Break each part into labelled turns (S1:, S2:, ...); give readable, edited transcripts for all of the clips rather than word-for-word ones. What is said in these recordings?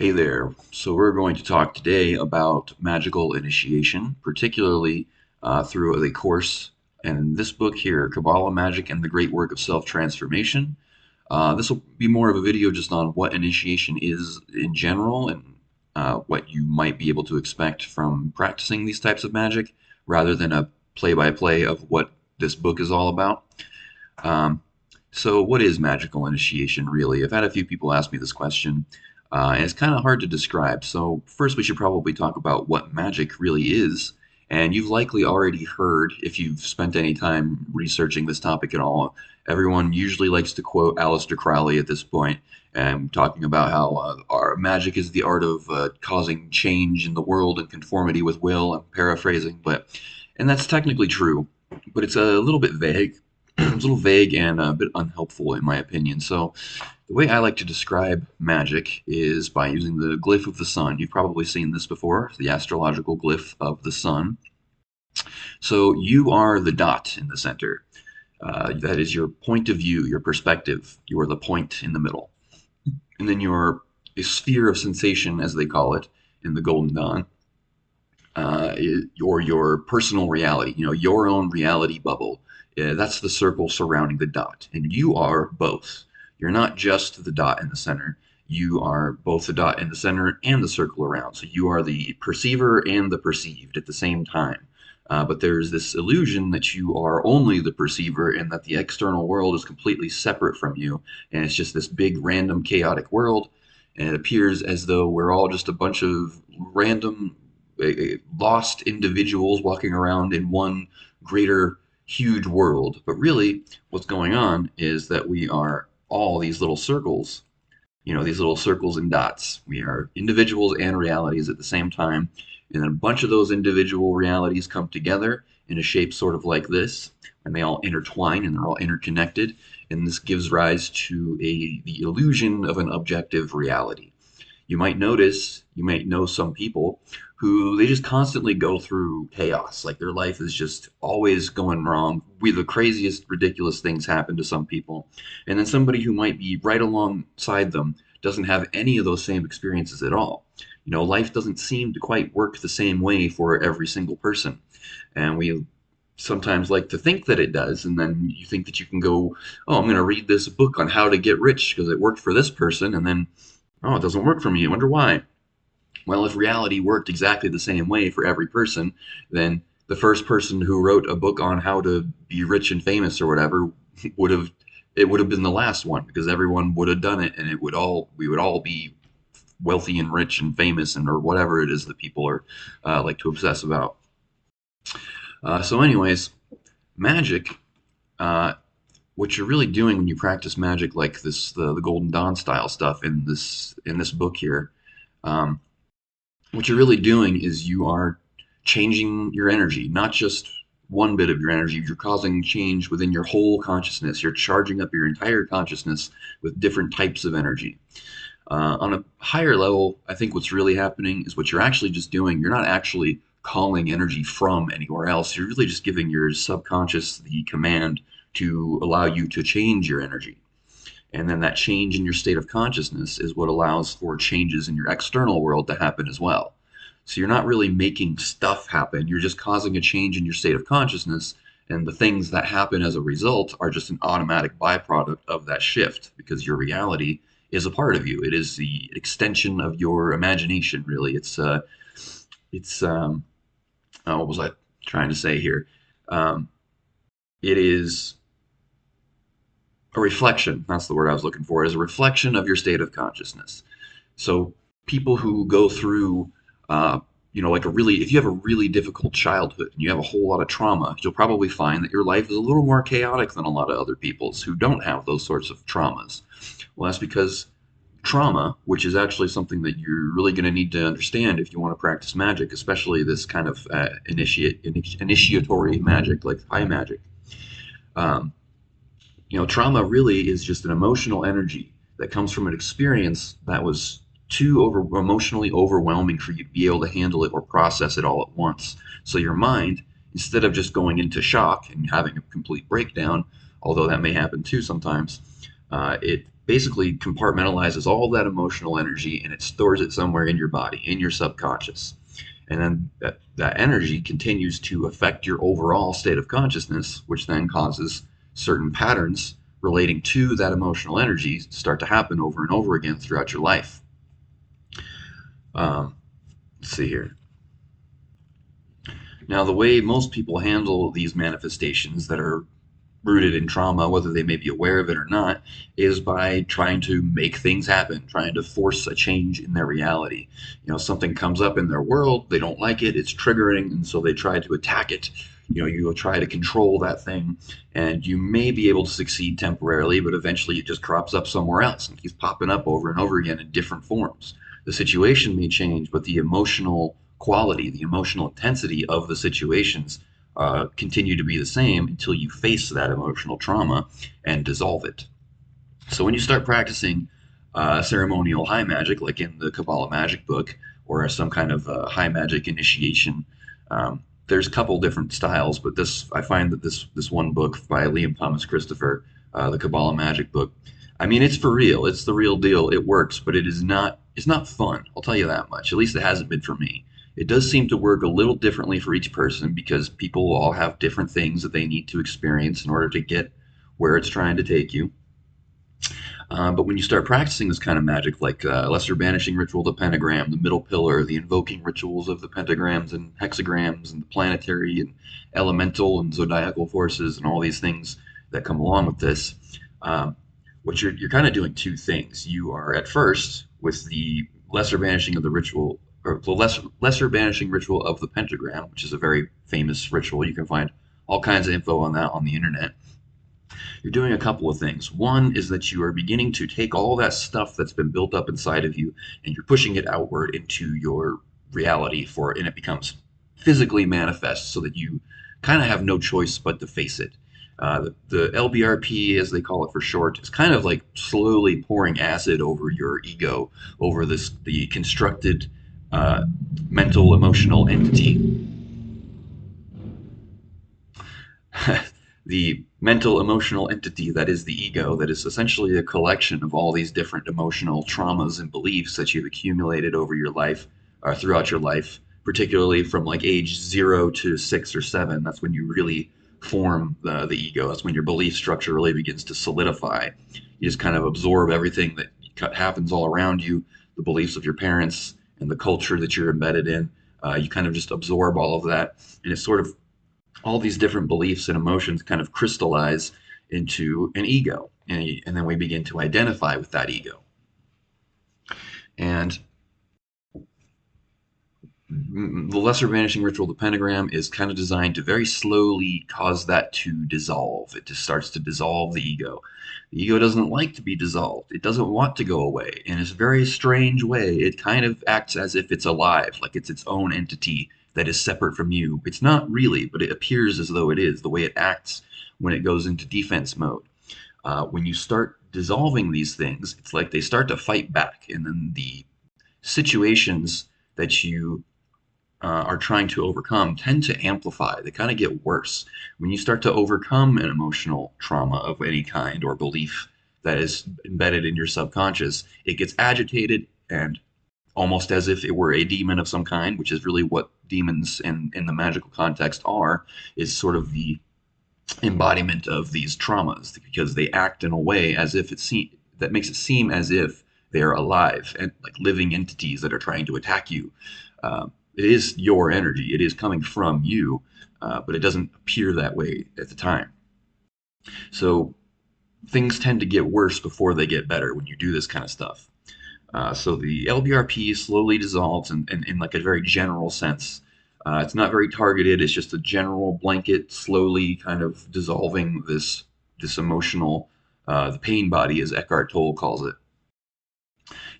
S1: Hey there. So, we're going to talk today about magical initiation, particularly through the course and this book here, Kabbalah Magic and the Great Work of Self Transformation. This will be more of a video just on what initiation is in general and what you might be able to expect from practicing these types of magic, rather than a play by play of what this book is all about. Um, so, what is magical initiation really? I've had a few people ask me this question, and it's kind of hard to describe. So, first, we should probably talk about what magic really is. And you've likely already heard, if you've spent any time researching this topic at all, everyone usually likes to quote Aleister Crowley at this point, and talking about how our magic is the art of causing change in the world and conformity with will. I'm paraphrasing, and that's technically true, but it's a little bit vague. It's a little vague and a bit unhelpful in my opinion. So, the way I like to describe magic is by using the glyph of the sun. You've probably seen this before, the astrological glyph of the sun. So, you are the dot in the center. That is your point of view, your perspective. You are the point in the middle. And then you're a sphere of sensation, as they call it in the Golden Dawn, or your personal reality, your own reality bubble. That's the circle surrounding the dot. And you are both. You're not just the dot in the center. You are both the dot in the center and the circle around. So you are the perceiver and the perceived at the same time. But there's this illusion that you are only the perceiver and that the external world is completely separate from you. And it's just this big, random, chaotic world. And it appears as though we're all just a bunch of random, lost individuals walking around in one greater, huge world. But really, what's going on is that we are all these little circles, these little circles and dots. We are individuals and realities at the same time. And then a bunch of those individual realities come together in a shape sort of like this, and they all intertwine and they're all interconnected. And this gives rise to the illusion of an objective reality. You might know some people who they just constantly go through chaos. Like their life is just always going wrong. The craziest, ridiculous things happen to some people. And then somebody who might be right alongside them doesn't have any of those same experiences at all. Life doesn't seem to quite work the same way for every single person. And we sometimes like to think that it does, and then you think that you can go, oh, I'm going to read this book on how to get rich because it worked for this person, and then, oh, it doesn't work for me. I wonder why. Well, if reality worked exactly the same way for every person, then the first person who wrote a book on how to be rich and famous or whatever would have it would have been the last one, because everyone would have done it, and we would all be wealthy and rich and famous, and or whatever it is that people are like to obsess about. So, anyways, magic. Uh, what you're really doing when you practice magic like this, the Golden Dawn style stuff in this book here, um, what you're really doing is you are changing your energy, not just one bit of your energy. You're causing change within your whole consciousness. You're charging up your entire consciousness with different types of energy. On a higher level, I think what's really happening is what you're actually just doing. You're not actually calling energy from anywhere else. You're really just giving your subconscious the command to allow you to change your energy. And then that change in your state of consciousness is what allows for changes in your external world to happen as well. So you're not really making stuff happen, you're just causing a change in your state of consciousness. And the things that happen as a result are just an automatic byproduct of that shift, because your reality is a part of you. It is the extension of your imagination, really. It's what was I trying to say here? Um, it is a reflection. That's the word I was looking for. It is a reflection of your state of consciousness. So people who go through, like if you have a really difficult childhood and you have a whole lot of trauma, you'll probably find that your life is a little more chaotic than a lot of other people's who don't have those sorts of traumas. Well, that's because trauma, which is actually something that you're really going to need to understand if you want to practice magic, especially this kind of initiatory magic, like high magic. Um, Trauma really is just an emotional energy that comes from an experience that was emotionally overwhelming for you to be able to handle it or process it all at once. So your mind, instead of just going into shock and having a complete breakdown, although that may happen too sometimes, it basically compartmentalizes all that emotional energy and it stores it somewhere in your body, in your subconscious. And then that energy continues to affect your overall state of consciousness, which then causes certain patterns relating to that emotional energy to start to happen over and over again throughout your life. Um, let's see here. Now, the way most people handle these manifestations that are rooted in trauma, whether they may be aware of it or not, is by trying to make things happen, trying to force a change in their reality. Something comes up in their world, they don't like it, it's triggering, and so they try to attack it. You will try to control that thing, and you may be able to succeed temporarily, but eventually it just crops up somewhere else and keeps popping up over and over again in different forms. The situation may change, but the emotional quality, the emotional intensity of the situations continue to be the same until you face that emotional trauma and dissolve it. So when you start practicing ceremonial high magic, like in the Kabbalah Magic book, or some kind of high magic initiation, there's a couple different styles, but this I find that this one book by Liam Thomas Christopher, the Kabbalah Magic book, I mean it's for real, it's the real deal, it works, but it's not fun. I'll tell you that much. At least it hasn't been for me. It does seem to work a little differently for each person because people all have different things that they need to experience in order to get where it's trying to take you. But when you start practicing this kind of magic, like lesser banishing ritual, the pentagram, the middle pillar, the invoking rituals of the pentagrams and hexagrams, and the planetary and elemental and zodiacal forces, and all these things that come along with this, um, what you're kind of doing two things. You are at first with the lesser banishing of the ritual, or the lesser banishing ritual of the pentagram, which is a very famous ritual. You can find all kinds of info on that on the internet. You're doing a couple of things. One is that you are beginning to take all that stuff that's been built up inside of you and you're pushing it outward into your reality and it becomes physically manifest so that you kind of have no choice but to face it. The LBRP, as they call it for short, is kind of like slowly pouring acid over your ego, over the constructed mental emotional entity. The mental emotional entity that is the ego, that is essentially a collection of all these different emotional traumas and beliefs that you've accumulated over your life, or throughout your life, particularly from like age 0 to 6 or 7. That's when you really form the ego. That's when your belief structure really begins to solidify. You just kind of absorb everything that happens all around you, the beliefs of your parents and the culture that you're embedded in. You kind of just absorb all of that, and it's sort of all these different beliefs and emotions kind of crystallize into an ego. And then we begin to identify with that ego. And the lesser vanishing ritual, the pentagram, is kind of designed to very slowly cause that to dissolve. It just starts to dissolve the ego. The ego doesn't like to be dissolved. It doesn't want to go away. In this very strange way, it kind of acts as if it's alive, like it's its own entity that is separate from you. It's not really, but it appears as though it is, the way it acts when it goes into defense mode. When you start dissolving these things, it's like they start to fight back, and then the situations that you are trying to overcome tend to amplify. They kind of get worse. When you start to overcome an emotional trauma of any kind or belief that is embedded in your subconscious, it gets agitated and almost as if it were a demon of some kind, which is really what demons in the magical context are, is sort of the embodiment of these traumas because they act in a way as if that makes it seem as if they're alive and like living entities that are trying to attack you. It is your energy. It is coming from you, but it doesn't appear that way at the time. So things tend to get worse before they get better when you do this kind of stuff. So the LBRP slowly dissolves in like a very general sense. It's not very targeted. It's just a general blanket, slowly kind of dissolving this emotional, the pain body, as Eckhart Tolle calls it.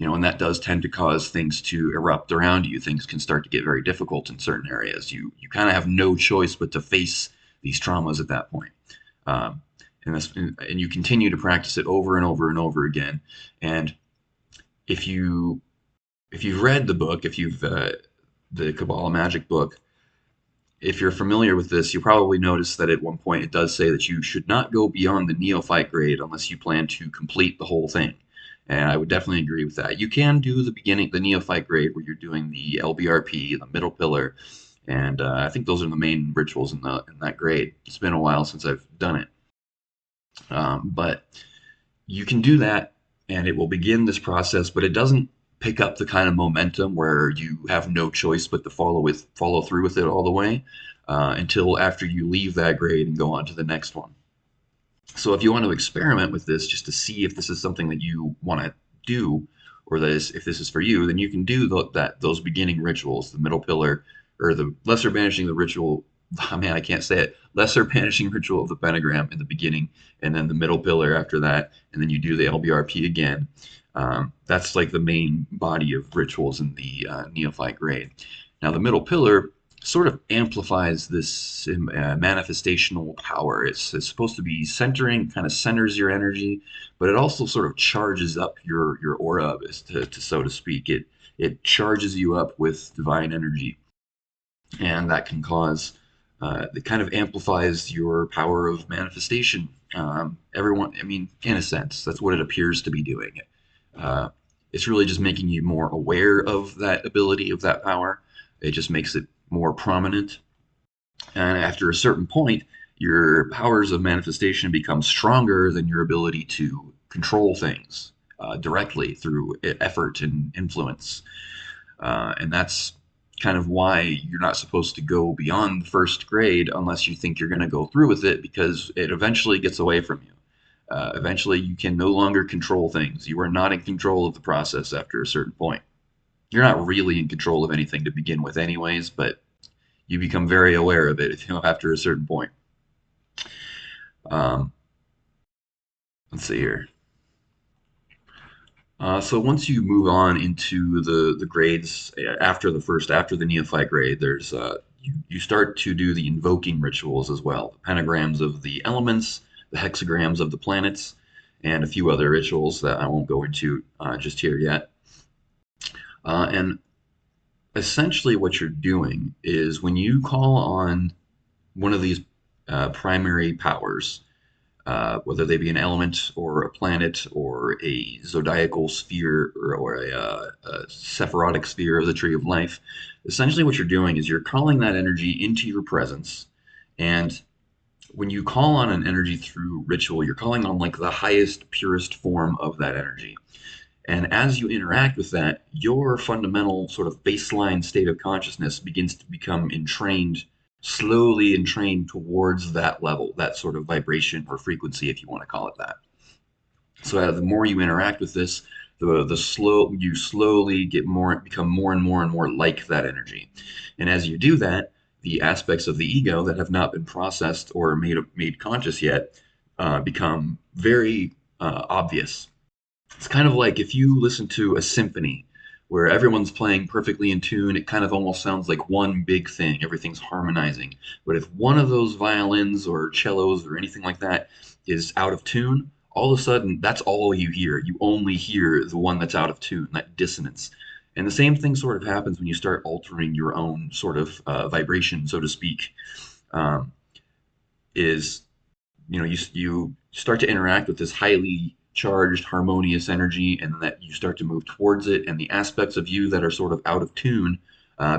S1: And that does tend to cause things to erupt around you. Things can start to get very difficult in certain areas. You kind of have no choice but to face these traumas at that point. Um, and you continue to practice it over and over and over again. And if you've read the book, if you've the Kabbalah Magic book, if you're familiar with this, you probably noticed that at one point it does say that you should not go beyond the neophyte grade unless you plan to complete the whole thing. And I would definitely agree with that. You can do the beginning, the neophyte grade, where you're doing the LBRP, the middle pillar, and I think those are the main rituals in that grade. It's been a while since I've done it, but you can do that, and it will begin this process. But it doesn't pick up the kind of momentum where you have no choice but to follow through with it all the way until after you leave that grade and go on to the next one. So if you want to experiment with this just to see if this is something that you want to do, or if this is for you, then you can do those beginning rituals, the middle pillar, or the lesser banishing the ritual. Oh man, I can't say it. Lesser banishing ritual of the pentagram in the beginning, and then the middle pillar after that, and then you do the LBRP again. That's like the main body of rituals in the neophyte grade. Now the middle pillar sort of amplifies this manifestational power. It's supposed to be centering, kind of centers your energy, but it also sort of charges up your aura, so to speak. It charges you up with divine energy, and that can cause it kind of amplifies your power of manifestation. Everyone, I mean, in a sense, that's what it appears to be doing. Uh, it's really just making you more aware of that ability, of that power. It just makes it more prominent. And after a certain point, your powers of manifestation become stronger than your ability to control things directly through effort and influence. And that's kind of why you're not supposed to go beyond the first grade unless you think you're going to go through with it, because it eventually gets away from you. Eventually, you can no longer control things. You are not in control of the process after a certain point. You're not really in control of anything to begin with, anyways, but you become very aware of it after a certain point. Um, let's see here. So once you move on into the grades after the neophyte grade, there's you start to do the invoking rituals as well, the pentagrams of the elements, the hexagrams of the planets, and a few other rituals that I won't go into just here yet. And essentially, what you're doing is when you call on one of these primary powers, whether they be an element or a planet or a zodiacal sphere or a sephirotic sphere of the Tree of Life. Essentially, what you're doing is you're calling that energy into your presence. And when you call on an energy through ritual, you're calling on like the highest, purest form of that energy. And as you interact with that, your fundamental sort of baseline state of consciousness begins to become entrained, slowly entrained towards that level, that sort of vibration or frequency, if you want to call it that. So the more you interact with this, you slowly become more and more and more like that energy. And as you do that, the aspects of the ego that have not been processed or made conscious yet become very obvious. It's kind of like if you listen to a symphony where everyone's playing perfectly in tune, it kind of almost sounds like one big thing. Everything's harmonizing. But if one of those violins or cellos or anything like that is out of tune, all of a sudden that's all you hear. You only hear the one that's out of tune, that dissonance. And the same thing sort of happens when you start altering your own sort of vibration, so to speak. Um, is you start to interact with this highly charged harmonious energy, and that you start to move towards it, and the aspects of you that are sort of out of tune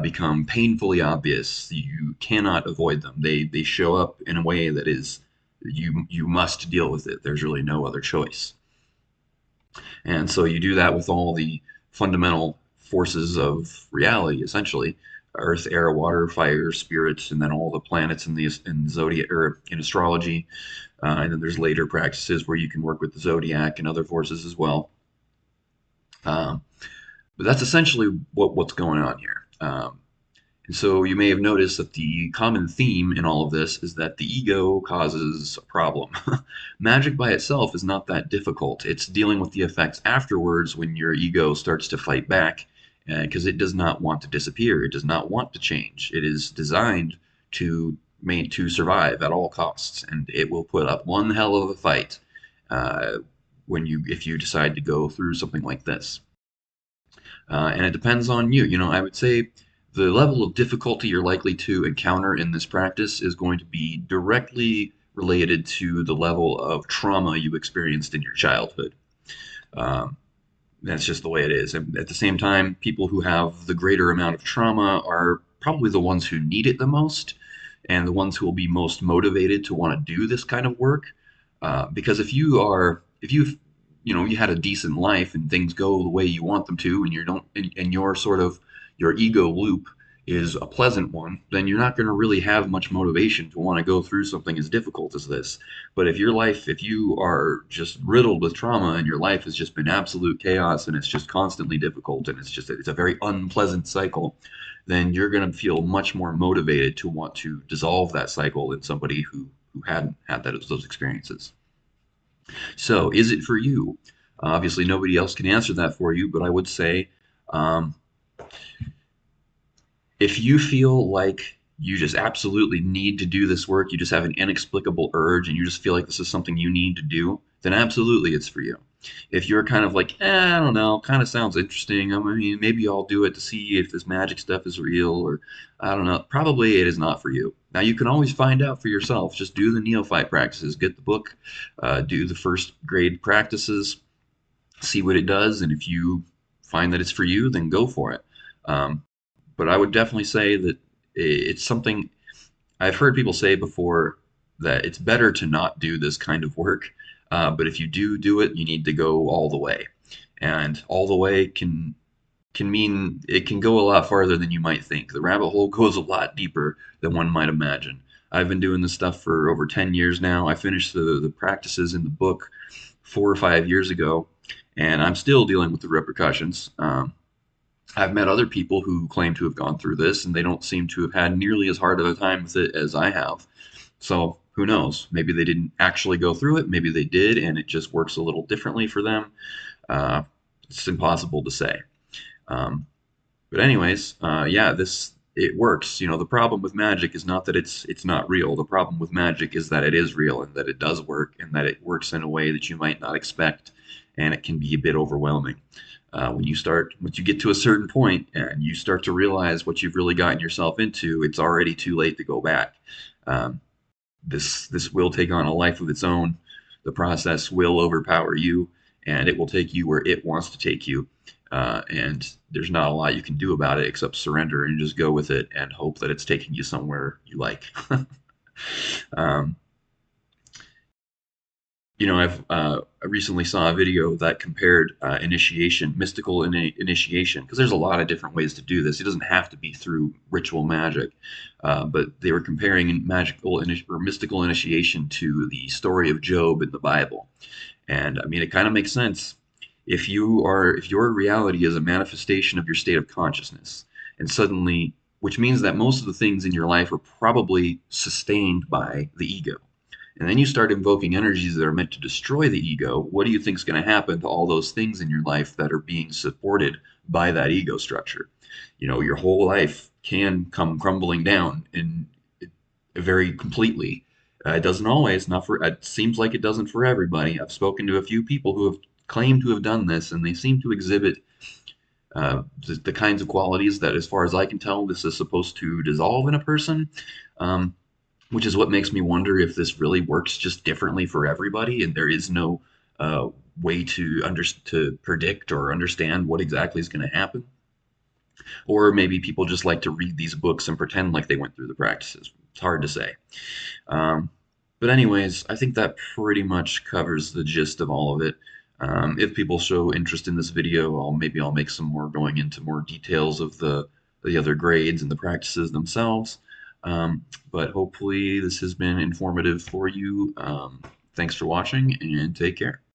S1: become painfully obvious. You cannot avoid them. They show up in a way that is you must deal with it. There's really no other choice. And so you do that with all the fundamental forces of reality, essentially: earth, air, water, fire, spirits, and then all the planets in zodiac or in astrology. And then there's later practices where you can work with the zodiac and other forces as well. Um, but that's essentially what's going on here. And so you may have noticed that the common theme in all of this is that the ego causes a problem. Magic by itself is not that difficult. It's dealing with the effects afterwards when your ego starts to fight back, because it does not want to disappear. It does not want to change. It is designed to to survive at all costs, and it will put up one hell of a fight if you decide to go through something like this. And it depends on you. I would say The level of difficulty you're likely to encounter in this practice is going to be directly related to the level of trauma you experienced in your childhood. Um, that's just the way it is. And at the same time, people who have the greater amount of trauma are probably the ones who need it the most and the ones who will be most motivated to want to do this kind of work. Because if you had a decent life and things go the way you want them to, and you don't, and your sort of your ego loop is a pleasant one, then you're not going to really have much motivation to want to go through something as difficult as this. But if you are just riddled with trauma and your life has just been absolute chaos and it's just constantly difficult and it's a very unpleasant cycle, then you're going to feel much more motivated to want to dissolve that cycle than somebody who hadn't had those experiences. So, is it for you? Obviously, nobody else can answer that for you, but I would say um, if you feel like you just absolutely need to do this work, you just have an inexplicable urge and you just feel like this is something you need to do, then absolutely it's for you. If you're kind of like, I don't know, kind of sounds interesting. I mean, maybe I'll do it to see if this magic stuff is real, or I don't know. Probably it is not for you. Now, you can always find out for yourself. Just do the neophyte practices, get the book, do the first grade practices, see what it does, and if you find that it's for you, then go for it. Um, but I would definitely say that it's something I've heard people say before that it's better to not do this kind of work. But if you do it, you need to go all the way. And all the way can mean it can go a lot farther than you might think. The rabbit hole goes a lot deeper than one might imagine. I've been doing this stuff for over 10 years now. I finished the practices in the book 4 or 5 years ago, and I'm still dealing with the repercussions. I've met other people who claim to have gone through this, and they don't seem to have had nearly as hard of a time with it as I have. So who knows? Maybe they didn't actually go through it. Maybe they did, and it just works a little differently for them. Uh, it's impossible to say. Um, but anyways, yeah, this it works. The problem with magic is not that it's not real. The problem with magic is that it is real and that it does work and that it works in a way that you might not expect, and it can be a bit overwhelming. Once you get to a certain point and you start to realize what you've really gotten yourself into, it's already too late to go back. Um, this will take on a life of its own. The process will overpower you, and it will take you where it wants to take you. And there's not a lot you can do about it except surrender and just go with it and hope that it's taking you somewhere you like. um, I recently saw a video that compared mystical initiation, because there's a lot of different ways to do this. It doesn't have to be through ritual magic, but they were comparing or mystical initiation to the story of Job in the Bible. And I mean, it kind of makes sense. If your reality is a manifestation of your state of consciousness, and suddenly, which means that most of the things in your life are probably sustained by the ego, and then you start invoking energies that are meant to destroy the ego, what do you think is going to happen to all those things in your life that are being supported by that ego structure? Your whole life can come crumbling down in very completely. It doesn't always, not for, it seems like it doesn't for everybody. I've spoken to a few people who have claimed to have done this, and they seem to exhibit the kinds of qualities that, as far as I can tell, this is supposed to dissolve in a person. Um, which is what makes me wonder if this really works just differently for everybody, and there is no way to predict or understand what exactly is going to happen. Or maybe people just like to read these books and pretend like they went through the practices. It's hard to say. Um, but anyways, I think that pretty much covers the gist of all of it. If people show interest in this video, maybe I'll make some more going into more details of the other grades and the practices themselves. But hopefully this has been informative for you. Thanks for watching and take care.